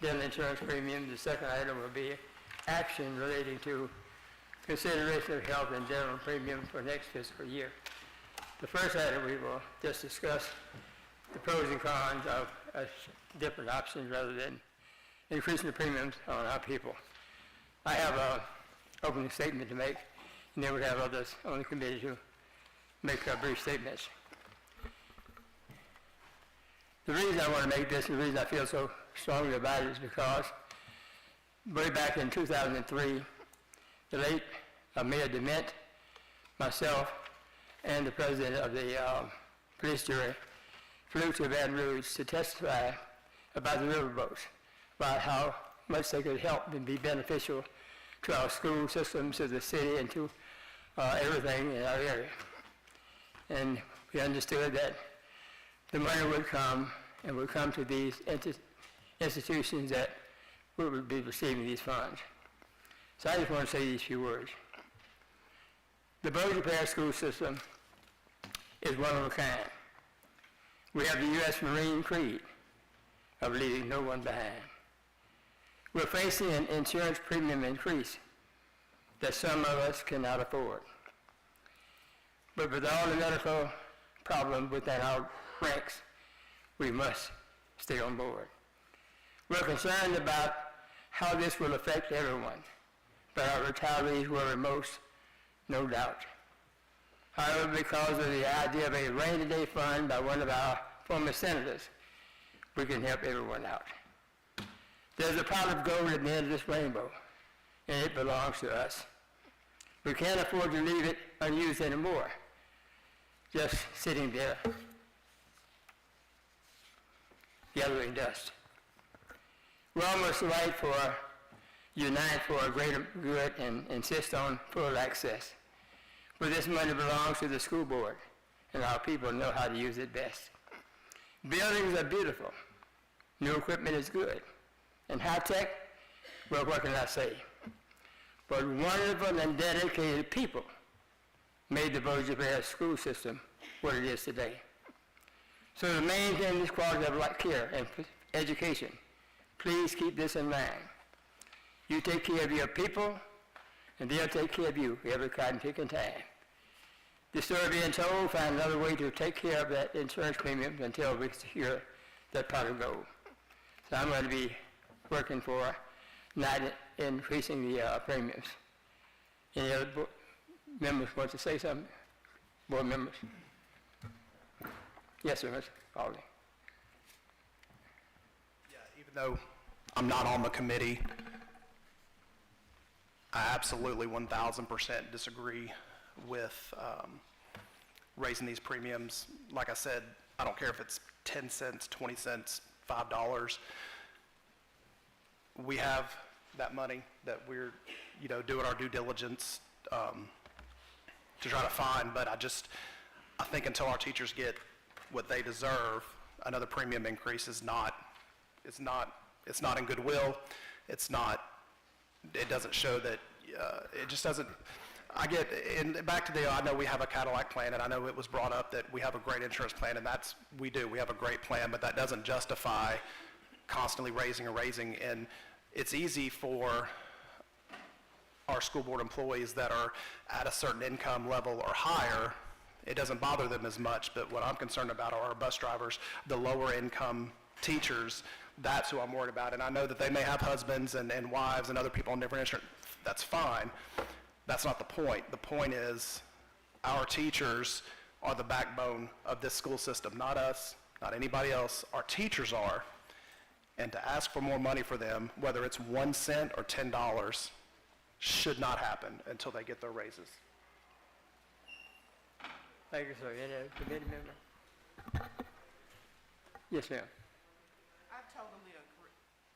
dental insurance premium. The second item will be action relating to consideration of health and dental premium for next fiscal year. The first item, we will just discuss the pros and cons of different options rather than increasing the premiums on our people. I have an opening statement to make, and then we'll have others on the committee to make brief statements. The reason I want to make this, and the reason I feel so strongly about it, is because way back in 2003, the late Mayor DeMint, myself, and the president of the police jury flew to Baton Rouge to testify about the riverboats, about how much they could help and be beneficial to our school systems, to the city, and to everything in our area. And we understood that the money would come and would come to these institutions that would be receiving these funds. So I just want to say these few words. The Bossier Parish school system is one of a kind. We have the U.S. Marine Creed of leaving no one behind. We're facing an insurance premium increase that some of us cannot afford. But with all the medical problems within our ranks, we must stay on board. We're concerned about how this will affect everyone, but our retirees were most, no doubt. However, because of the idea of a rainy day fund by one of our former senators, we can help everyone out. There's a pot of gold at the end of this rainbow, and it belongs to us. We can't afford to leave it unused anymore, just sitting there, gathering dust. We're almost right for unite for a greater good and insist on full access. But this money belongs to the school board, and our people know how to use it best. Buildings are beautiful. New equipment is good. And high-tech, well, what can I say? But wonderful and dedicated people made the Bossier Parish school system what it is today. So to maintain this quality of life care and education, please keep this in mind. You take care of your people, and they'll take care of you every cotton picking time. The story being told, find another way to take care of that insurance premium until we secure that pot of gold. So I'm going to be working for not increasing the premiums. Any other members want to say something? Board members? Yes, sir, Mr. Alden. Yeah, even though I'm not on the committee, I absolutely 1,000% disagree with raising these premiums. Like I said, I don't care if it's 10 cents, 20 cents, $5. We have that money that we're, doing our due diligence to try to find, but I think until our teachers get what they deserve, another premium increase is not in goodwill. It doesn't show that, it just doesn't, and back to I know we have a Cadillac plan, and I know it was brought up that we have a great insurance plan, and we have a great plan, but that doesn't justify constantly raising, and it's easy for our school board employees that are at a certain income level or higher. It doesn't bother them as much, but what I'm concerned about are our bus drivers, the lower income teachers. That's who I'm worried about, and I know that they may have husbands and wives and other people on different insurance. That's fine. That's not the point. The point is our teachers are the backbone of this school system, not us, not anybody else. Our teachers are, and to ask for more money for them, whether it's 1 cent or $10, should not happen until they get their raises. Thank you, sir. Any other committee member? Yes, ma'am.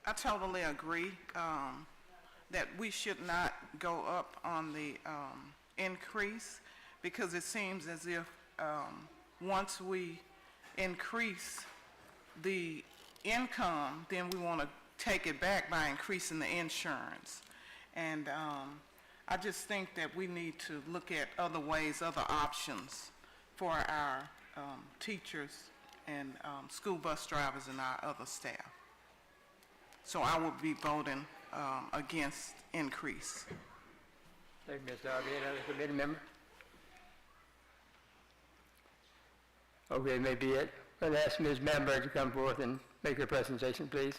I totally agree that we should not go up on the increase, because it seems as if once we increase the income, then we want to take it back by increasing the insurance. And I just think that we need to look at other ways, other options for our teachers and school bus drivers and our other staff. So I will be voting against increase. Thank you, Ms. Darby. Any other committee member? Okay, maybe it. I'll ask Ms. Bamberg to come forth and make her presentation, please.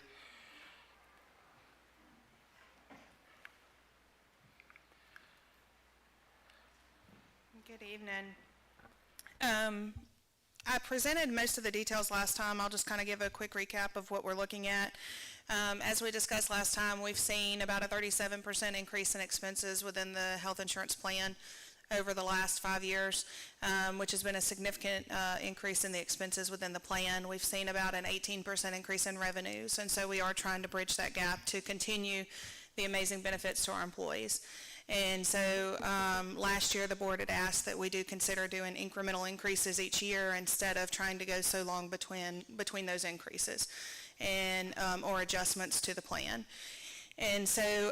Good evening. I presented most of the details last time. I'll just kind of give a quick recap of what we're looking at. As we discussed last time, we've seen about a 37% increase in expenses within the health insurance plan over the last 5 years, which has been a significant increase in the expenses within the plan. We've seen about an 18% increase in revenues, and so we are trying to bridge that gap to continue the amazing benefits to our employees. And so last year, the board had asked that we do consider doing incremental increases each year instead of trying to go so long between those increases and or adjustments to the plan. And so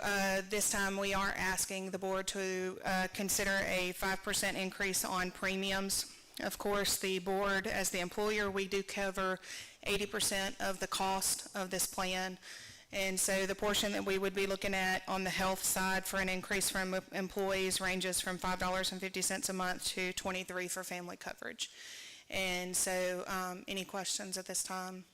this time we are asking the board to consider a 5% increase on premiums. Of course, the board, as the employer, we do cover 80% of the cost of this plan. And so the portion that we would be looking at on the health side for an increase from employees ranges from $5.50 a month to $23 for family coverage. And so any questions at this time?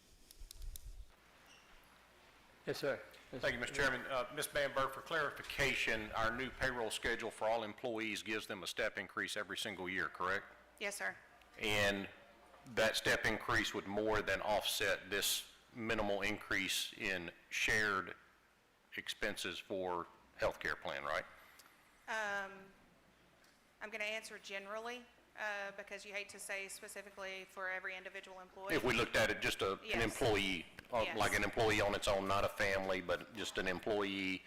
Yes, sir. Thank you, Mr. Chairman. Ms. Bamberg, for clarification, our new payroll schedule for all employees gives them a step increase every single year, correct? Yes, sir. And that step increase would more than offset this minimal increase in shared expenses for healthcare plan, right? I'm going to answer generally because you hate to say specifically for every individual employee. If we looked at it just an Yes. employee, Yes. like an employee on its own, not a family, but just an employee,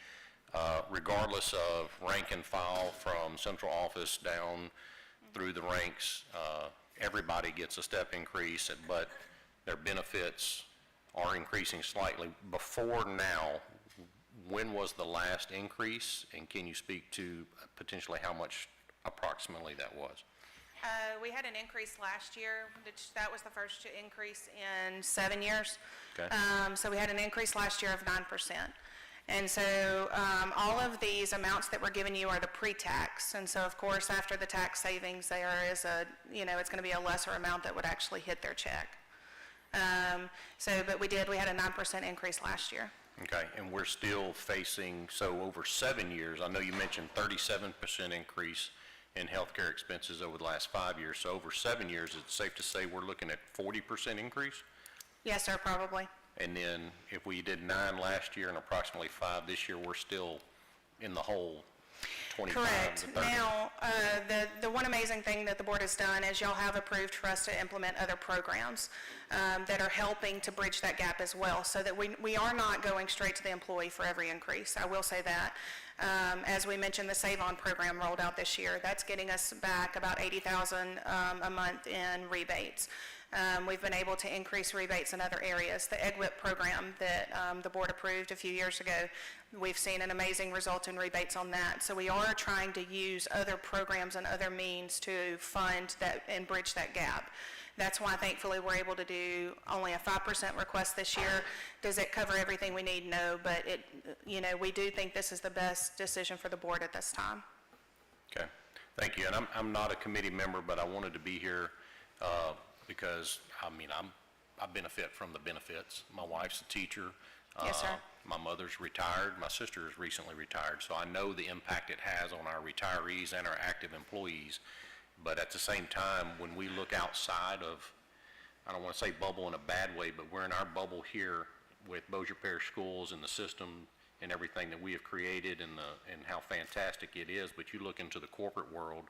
regardless of rank and file from central office down through the ranks, everybody gets a step increase, but their benefits are increasing slightly. Before now, when was the last increase, and can you speak to potentially how much approximately that was? We had an increase last year. That was the first increase in 7 years. Okay. So we had an increase last year of 9%. And so all of these amounts that we're giving you are the pre-tax. And so, of course, after the tax savings, there is it's going to be a lesser amount that would actually hit their check. But we had a 9% increase last year. Okay, and we're still facing, so over 7 years, I know you mentioned 37% increase in healthcare expenses over the last 5 years. So over 7 years, it's safe to say we're looking at 40% increase? Yes, sir, probably. And then if we did 9 last year and approximately 5 this year, we're still in the hole 25 Correct. to 30. Now, the one amazing thing that the board has done is y'all have approved for us to implement other programs that are helping to bridge that gap as well, so that we are not going straight to the employee for every increase. I will say that. As we mentioned, the Save On program rolled out this year. That's getting us back about $80,000 a month in rebates. We've been able to increase rebates in other areas. The EGWIP program that the board approved a few years ago, we've seen an amazing result in rebates on that. So we are trying to use other programs and other means to fund that and bridge that gap. That's why, thankfully, we're able to do only a 5% request this year. Does it cover everything we need? No, but we do think this is the best decision for the board at this time. Okay, thank you. And I'm not a committee member, but I wanted to be here because, I benefit from the benefits. My wife's a teacher. Yes, sir. My mother's retired. My sister is recently retired. So I know the impact it has on our retirees and our active employees. But at the same time, when we look outside of, I don't want to say bubble in a bad way, but we're in our bubble here with Bossier Parish Schools and the system and everything that we have created and how fantastic it is. But you look into the corporate world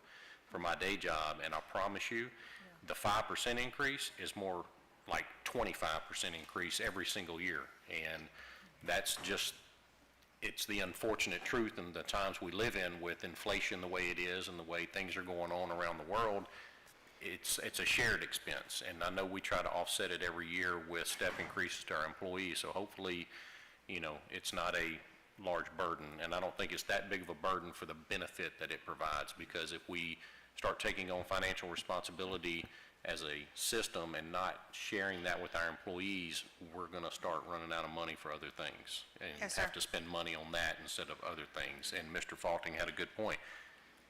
for my day job, and I promise you, the 5% increase is more like 25% increase every single year. And that's just, it's the unfortunate truth in the times we live in with inflation the way it is and the way things are going on around the world. It's a shared expense, and I know we try to offset it every year with step increases to our employees. So hopefully, it's not a large burden, and I don't think it's that big of a burden for the benefit that it provides, because if we start taking on financial responsibility as a system and not sharing that with our employees, we're going to start running out of money for other things. And Yes, sir. have to spend money on that instead of other things. And Mr. Faulting had a good point.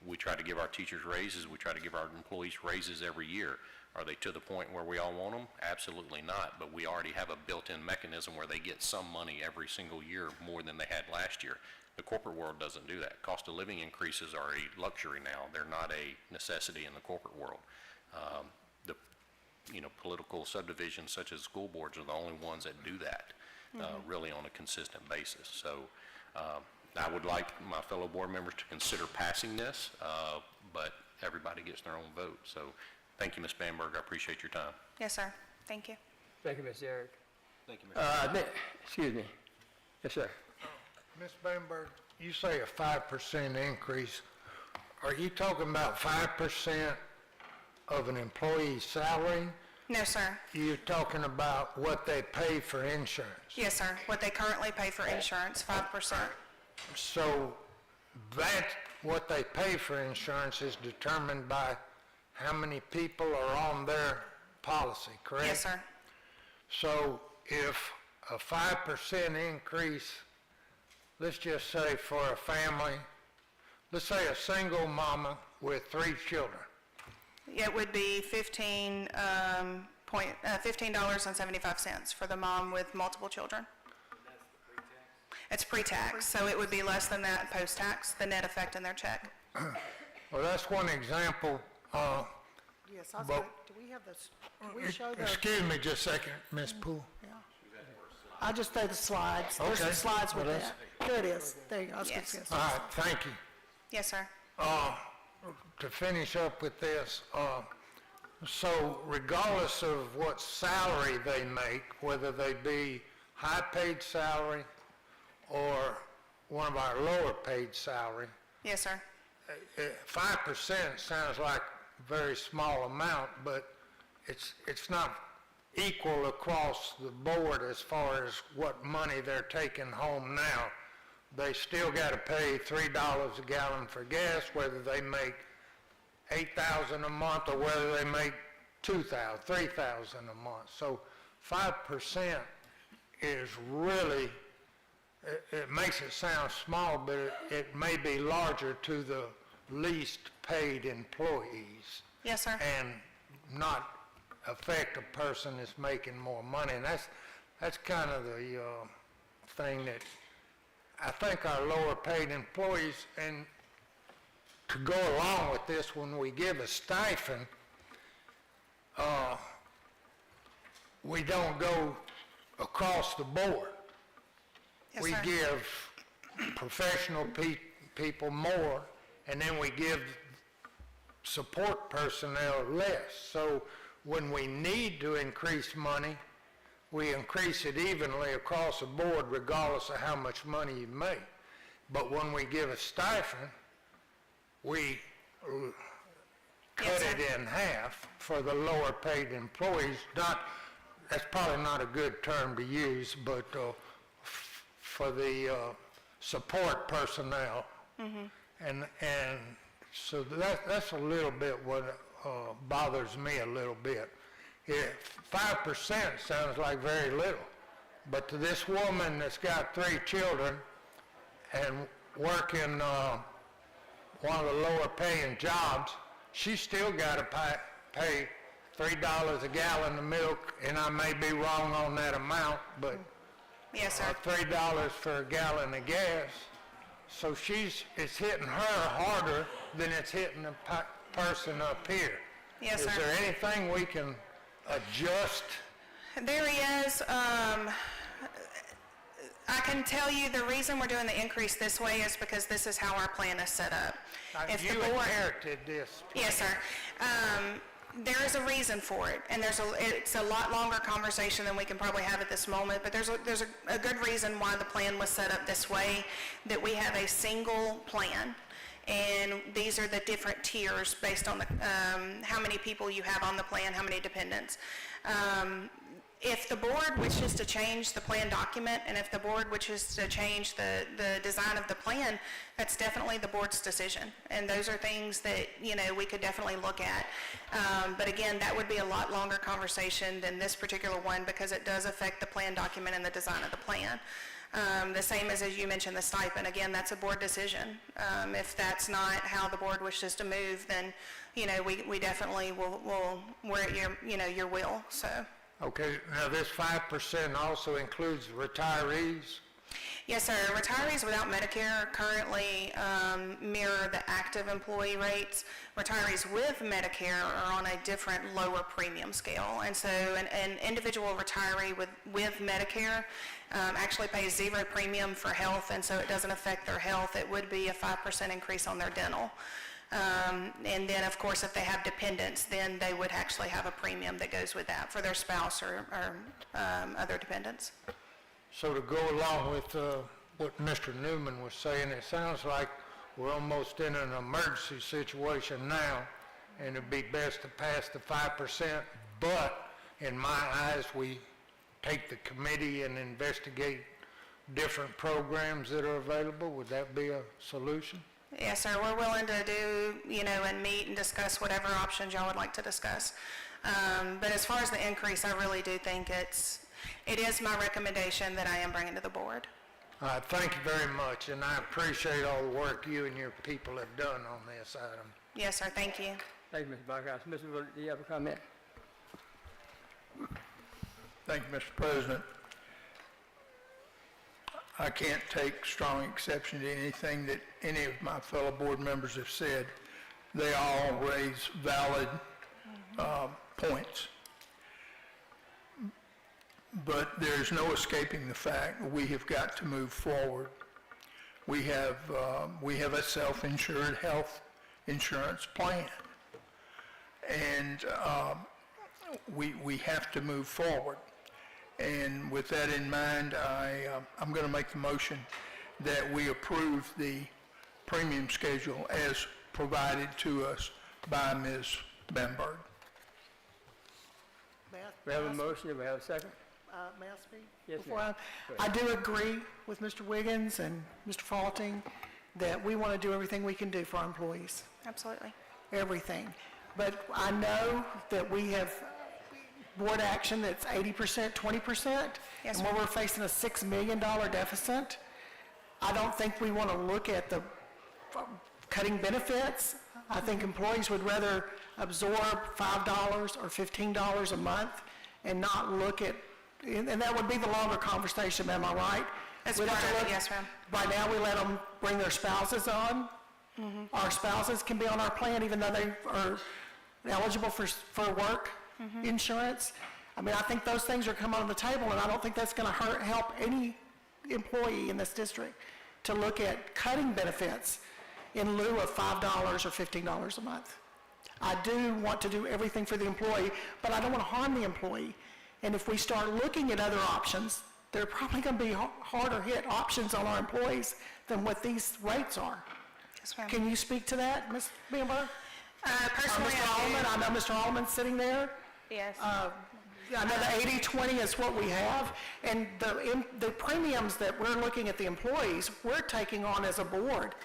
We try to give our teachers raises, we try to give our employees raises every year. Are they to the point where we all want them? Absolutely not, but we already have a built-in mechanism where they get some money every single year more than they had last year. The corporate world doesn't do that. Cost of living increases are a luxury now. They're not a necessity in the corporate world. Political subdivisions such as school boards are the only ones that do that, really on a consistent basis. So I would like my fellow board members to consider passing this, but everybody gets their own vote. So thank you, Ms. Bamberg. I appreciate your time. Yes, sir. Thank you. Thank you, Ms. Eric. Thank you, Mr. Excuse me. Yes, sir. Ms. Bamberg, you say a 5% increase. Are you talking about 5% of an employee's salary? No, sir. You're talking about what they pay for insurance. Yes, sir. What they currently pay for insurance, 5%. So that, what they pay for insurance is determined by how many people are on their policy, correct? Yes, sir. So if a 5% increase, let's just say for a family, let's say a single mama with 3 children, It would be $15.75 for the mom with multiple children. It's pre-tax, so it would be less than that post-tax, the net effect in their check. well, that's one example. Yes, I was But- going, do we have this, can we show the, Excuse me just a second, Ms. Poole. I just threw the slides. There's Okay. some slides with Well, that. There it is. There you go. I was gonna Yes. say All something. right, thank you. Yes, sir. To finish up with this, so regardless of what salary they make, whether they be high-paid salary or one of our lower-paid salary, Yes, sir. 5% sounds like a very small amount, but it's not equal across the board as far as what money they're taking home now. They still got to pay $3 a gallon for gas, whether they make $8,000 a month or whether they make $2,000, $3,000 a month. So 5% is really, it makes it sound small, but it may be larger to the least paid employees Yes, sir. and not affect a person that's making more money. And that's kind of the thing that I think our lower paid employees, and to go along with this, when we give a stipend, we don't go across the board. Yes, We sir. give professional people more, and then we give support personnel less. So when we need to increase money, we increase it evenly across the board regardless of how much money you make. But when we give a stipend, we cut Yes, sir. it in half for the lower paid employees. That's probably not a good term to use, but for the support personnel. And so that's a little bit what bothers me a little bit. 5% sounds like very little, but to this woman that's got 3 children and working one of the lower paying jobs, she still got to pay $3 a gallon of milk, and I may be wrong on that amount, but Yes, sir. $3 for a gallon of gas. So it's hitting her harder than it's hitting the person up here. Yes, Is sir. there anything we can adjust? There he is. I can tell you the reason we're doing the increase this way is because this is how our plan is set up. If the You board- inherited this. Yes, sir. There is a reason for it, and it's a lot longer conversation than we can probably have at this moment, but there's a good reason why the plan was set up this way, that we have a single plan, And these are the different tiers based on the, how many people you have on the plan, how many dependents. If the board wishes to change the plan document, and if the board wishes to change the design of the plan, that's definitely the board's decision. And those are things that, you know, we could definitely look at. But again, that would be a lot longer conversation than this particular one because it does affect the plan document and the design of the plan. The same as you mentioned, the stipend. Again, that's a board decision. If that's not how the board wishes to move, then, you know, we definitely we're at your, you know, your will, so. Okay, now this 5% also includes retirees? Yes, sir. Retirees without Medicare currently mirror the active employee rates. Retirees with Medicare are on a different lower premium scale. And so an individual retiree with Medicare actually pays 0 premium for health, and so it doesn't affect their health. It would be a 5% increase on their dental. And then, of course, if they have dependents, then they would actually have a premium that goes with that for their spouse or other dependents. So to go along with what Mr. Newman was saying, it sounds like we're almost in an emergency situation now, and it'd be best to pass the 5%, but in my eyes, we take the committee and investigate different programs that are available. Would that be a solution? Yes, sir. We're willing to do, you know, and meet and discuss whatever options y'all would like to discuss. But as far as the increase, I really do think it is my recommendation that I am bringing to the board. Thank you very much, and I appreciate all the work you and your people have done on this item. Yes, sir. Thank you. Thank you, Mr. Barkhouse. Mr. Wood, do you have a comment? Thank you, Mr. President. I can't take strong exception to anything that any of my fellow board members have said. They all raise valid points. But there's no escaping the fact that we have got to move forward. We have a self-insured health insurance plan. And we have to move forward. And with that in mind, I'm going to make the motion that we approve the premium schedule as provided to us by Ms. Bamberg. We have a motion, do we have a second? May I speak? Yes, Before ma'am. I do agree with Mr. Wiggins and Mr. Faulting that we want to do everything we can do for our employees, Absolutely. everything. But I know that we have board action that's 80%, 20%. Yes, And when we're facing a $6 million deficit, I don't think we want to look at the cutting benefits. I think employees would rather absorb $5 or $15 a month and not look at, and that would be the longer conversation, am I right? That's We'd have part to of it, look- yes, ma'am. Right now, we let them bring their spouses on. Our spouses can be on our plan even though they are eligible for work insurance. I mean, I think those things are coming on the table, and I don't think that's going to help any employee in this district to look at cutting benefits in lieu of $5 or $15 a month. I do want to do everything for the employee, but I don't want to harm the employee. And if we start looking at other options, there are probably going to be harder hit options on our employees than what these rates are. Yes, ma'am. Can you speak to that, Ms. Bamberg? Personally, Mr. I Allman, do. I know Mr. Allman's sitting there. Yes. I know the 80/20 is what we have, and the premiums that we're looking at the employees, we're taking on as a board.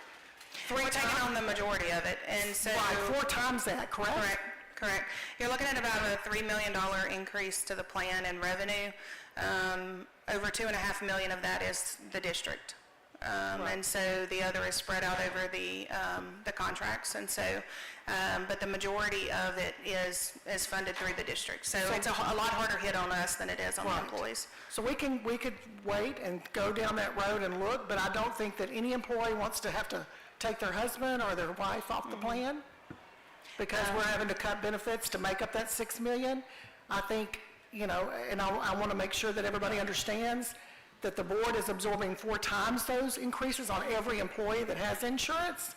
We're taking on the majority of it, and so. Right, 4 times that, correct? Correct. You're looking at about a $3 million increase to the plan in revenue. Over $2.5 million of that is the district. And so the other is spread out over the contracts. And so, but the majority of it is funded through the district. So it's a lot harder hit on us than it is on the Right. employees. So we could wait and go down that road and look, but I don't think that any employee wants to have to take their husband or their wife off the plan because we're having to cut benefits to make up that $6 million. I think, you know, and I want to make sure that everybody understands that the board is absorbing 4 times those increases on every employee that has insurance.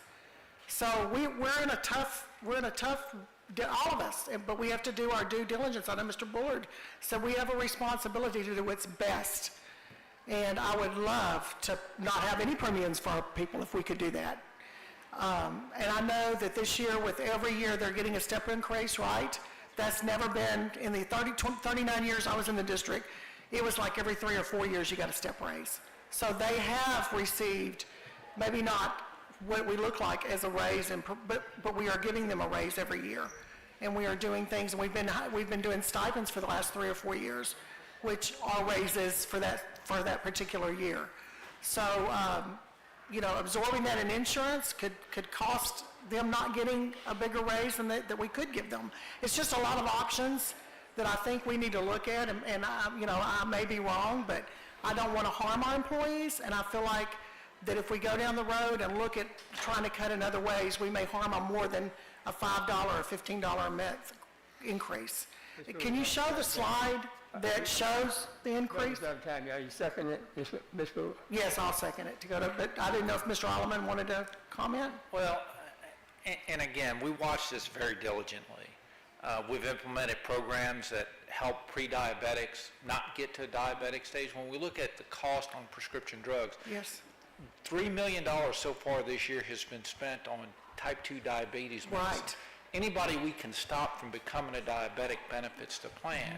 So we're in a tough, all of us, but we have to do our due diligence. I know Mr. Bullard said we have a responsibility to do what's best. And I would love to not have any premiums for our people if we could do that. And I know that this year, with every year, they're getting a step increase, right? That's never been, in the 39 years I was in the district, it was like every 3 or 4 years you got a step raise. So they have received, maybe not what we look like as a raise, but we are giving them a raise every year. And we are doing things, and we've been doing stipends for the last 3 or 4 years, which are raises for that particular year. So, absorbing that in insurance could cost them not getting a bigger raise than that we could give them. It's just a lot of options that I think we need to look at, and I may be wrong, but I don't want to harm our employees, and I feel like that if we go down the road and look at trying to cut in other ways, we may harm them more than a $5 or $15 a month increase. Can you show the slide that shows the increase? Time, are you seconding it, Ms. Brewer? Yes, I'll second it to go to, but I didn't know if Mr. Alleman wanted to comment? Well, and again, we watch this very diligently. We've implemented programs that help pre-diabetics not get to a diabetic stage. When we look at the cost on prescription drugs, Yes. $3 million so far this year has been spent on type 2 diabetes medicine. Right. Anybody we can stop from becoming a diabetic benefits the plan.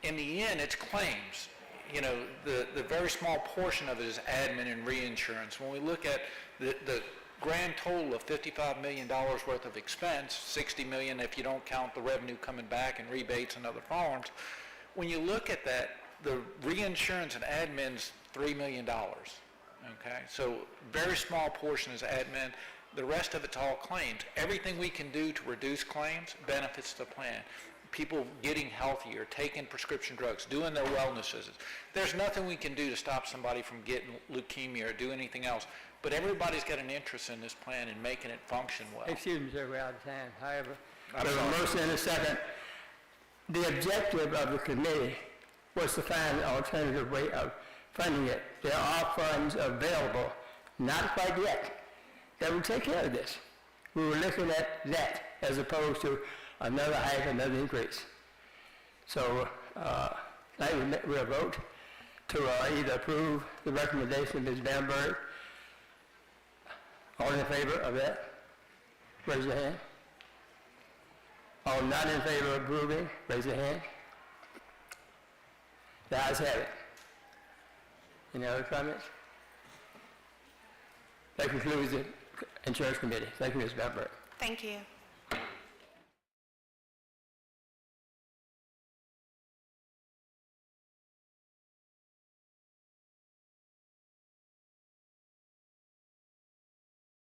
In the end, it's claims. The very small portion of it is admin and reinsurance. When we look at the grand total of $55 million worth of expense, $60 million if you don't count the revenue coming back and rebates and other forms, when you look at that, the reinsurance and admin's $3 million. Okay, so very small portion is admin. The rest of it's all claims. Everything we can do to reduce claims benefits the plan. People getting healthier, taking prescription drugs, doing their wellness visits. There's nothing we can do to stop somebody from getting leukemia or do anything else, but everybody's got an interest in this plan and making it function well. Excuse me, sir, we're out of time. However, there's a motion and a second. The objective of the committee was to find an alternative way of funding it. There are funds available, not quite yet, that will take care of this. We were looking at that as opposed to another hike, another increase. So, now we'll vote to either approve the recommendation of Ms. Bamberg. All in favor of that? Raise your hand. All not in favor of approving, raise your hand. The ayes have it. Any other comments? That concludes the Insurance Committee. Thank you, Ms. Bamberg. Thank you.